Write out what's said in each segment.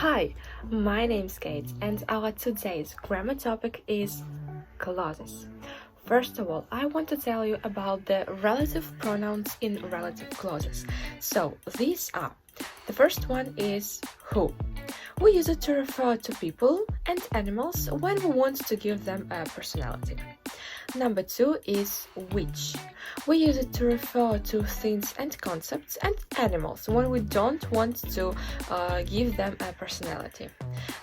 Hi, my name's Kate, and our today's grammar topic is clauses. First of all, I want to tell you about the relative pronouns in relative clauses. So, these are the first one is who. We use it to refer to people and animals when we want to give them a personality. Number two is which. We use it to refer to things and concepts and animals when we don't want to give them a personality.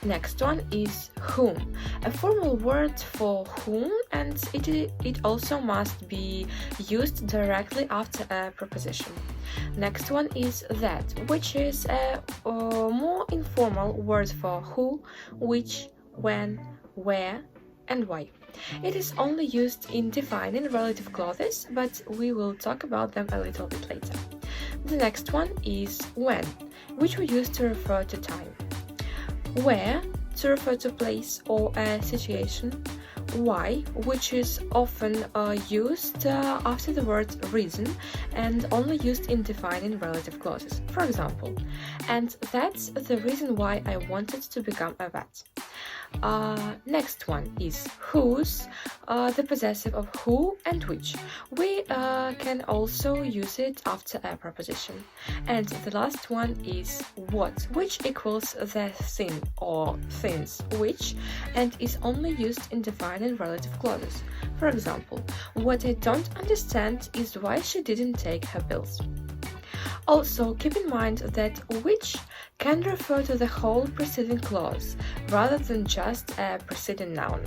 Next one is whom, a formal word for whom, and it also must be used directly after a preposition. Next one is that, which is a more informal word for who, which, when, where, and why. It is only used in defining relative clauses, but we will talk about them a little bit later. The next one is when, which we use to refer to time. Where, to refer to place or a situation. Why, which is often used after the word reason and only used in defining relative clauses. For example, and that's the reason why I wanted to become a vet. Next one is whose, the possessive of who and which. We can also use it after a preposition. And the last one is what, which equals the thing or things which, and is only used in defining relative clauses. For example, what I don't understand is why she didn't take her pills. Also, keep in mind that which can refer to the whole preceding clause rather than just a preceding noun.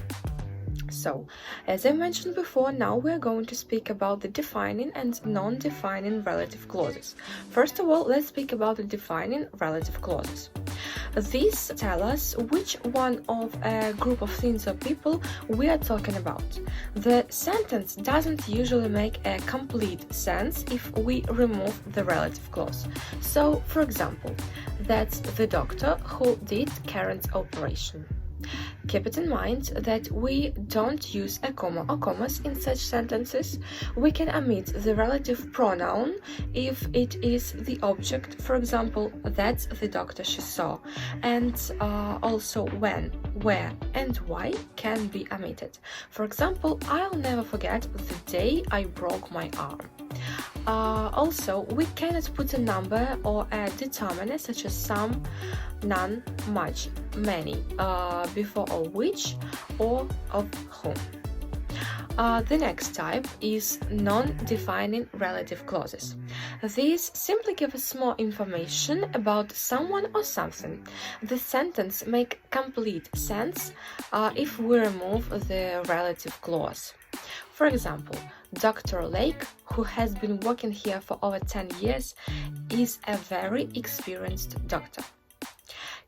So, as I mentioned before, now we are going to speak about the defining and non-defining relative clauses. First of all, let's speak about the defining relative clauses. These tell us which one of a group of things or people we are talking about. The sentence doesn't usually make a complete sense if we remove the relative clause. So, for example, that's the doctor who did Karen's operation. Keep it in mind that we don't use a comma or commas in such sentences. We can omit the relative pronoun if it is the object, for example, that's the doctor she saw, and also when, where, and why can be omitted. For example, I'll never forget the day I broke my arm. Also, we cannot put a number or a determiner such as some, none, much, many, before of which or of whom. The next type is non-defining relative clauses. These simply give us more information about someone or something. The sentence makes complete sense if we remove the relative clause. For example, Dr. Lake, who has been working here for over 10 years, is a very experienced doctor.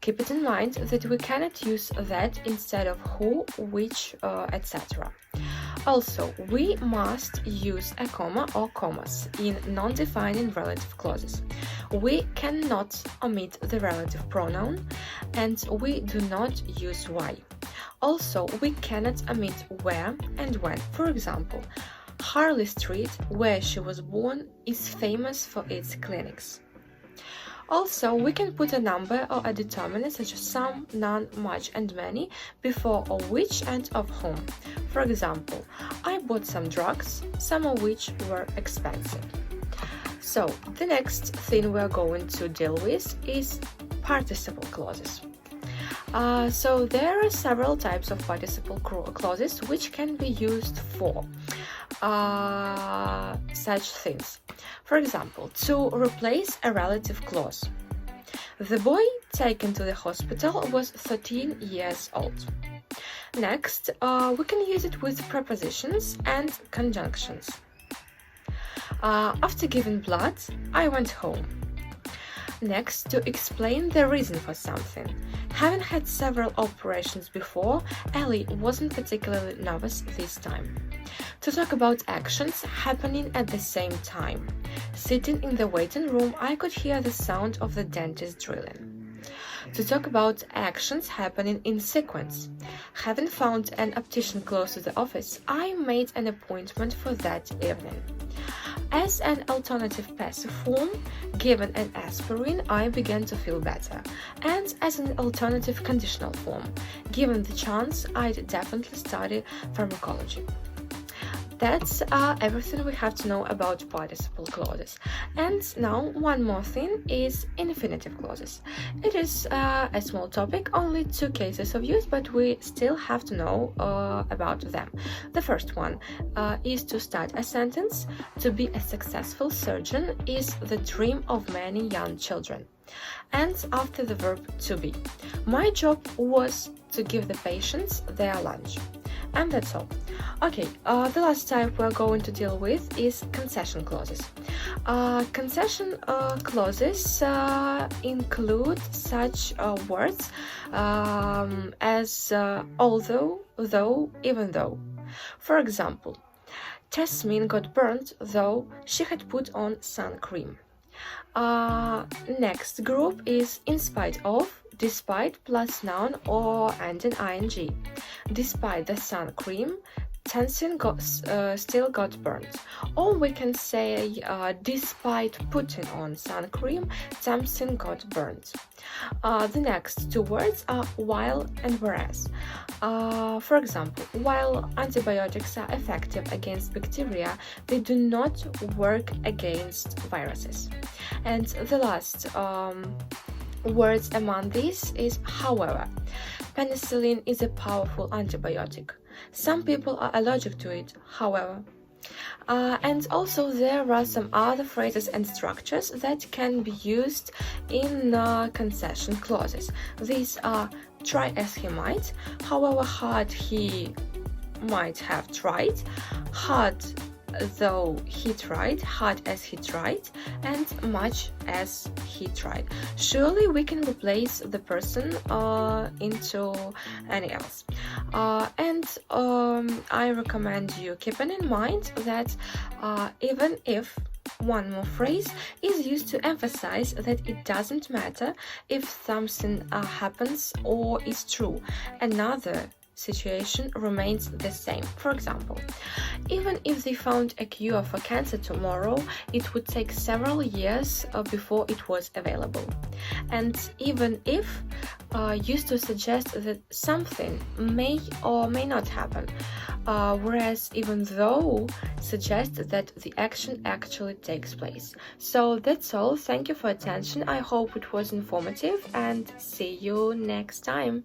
Keep it in mind that we cannot use that instead of who, which, etc. Also, we must use a comma or commas in non-defining relative clauses. We cannot omit the relative pronoun, and we do not use why. Also, we cannot omit where and when. For example, Harley Street, where she was born, is famous for its clinics. Also, we can put a number or a determiner such as some, none, much, and many before of which and of whom. For example, I bought some drugs, some of which were expensive. So, the next thing we're going to deal with is participle clauses. So there are several types of participle clauses which can be used for such things. For example, to replace a relative clause. The boy taken to the hospital was 13 years old. Next, we can use it with prepositions and conjunctions. After giving blood, I went home. Next, to explain the reason for something. Having had several operations before, Ellie wasn't particularly nervous this time. To talk about actions happening at the same time. Sitting in the waiting room, I could hear the sound of the dentist drilling. To talk about actions happening in sequence. Having found an optician close to the office, I made an appointment for that evening. As an alternative passive form, given an aspirin, I began to feel better. And as an alternative conditional form, given the chance, I'd definitely study pharmacology. That's everything we have to know about participle clauses. And now one more thing is infinitive clauses. It is a small topic, only 2 cases of use, but we still have to know about them. The first one is to start a sentence. To be a successful surgeon is the dream of many young children. And after the verb to be. My job was to give the patients their lunch. And that's all. Okay, the last type we're going to deal with is concession clauses. Concession clauses include such words as although, though, even though. For example, Jasmine got burnt though she had put on sun cream. Next group is in spite of, despite plus noun or and an ing. Despite the sun cream, Tenzin still got burnt. Or we can say despite putting on sun cream, Tenzin got burnt. The next 2 words are while and whereas. For example, while antibiotics are effective against bacteria, they do not work against viruses. And the last words among these is however. Penicillin is a powerful antibiotic. Some people are allergic to it, however. And also there are some other phrases and structures that can be used in concession clauses. These are try as he might, however hard he might have tried, hard though he tried, hard as he tried, and much as he tried. Surely we can replace the person into any else. I recommend you keeping in mind that even if one more phrase is used to emphasize that it doesn't matter if something happens or is true, another situation remains the same. For example, even if they found a cure for cancer tomorrow, it would take several years before it was available. And even if used to suggest that something may or may not happen, whereas even though suggests that the action actually takes place. So that's all. Thank you for attention. I hope it was informative and see you next time.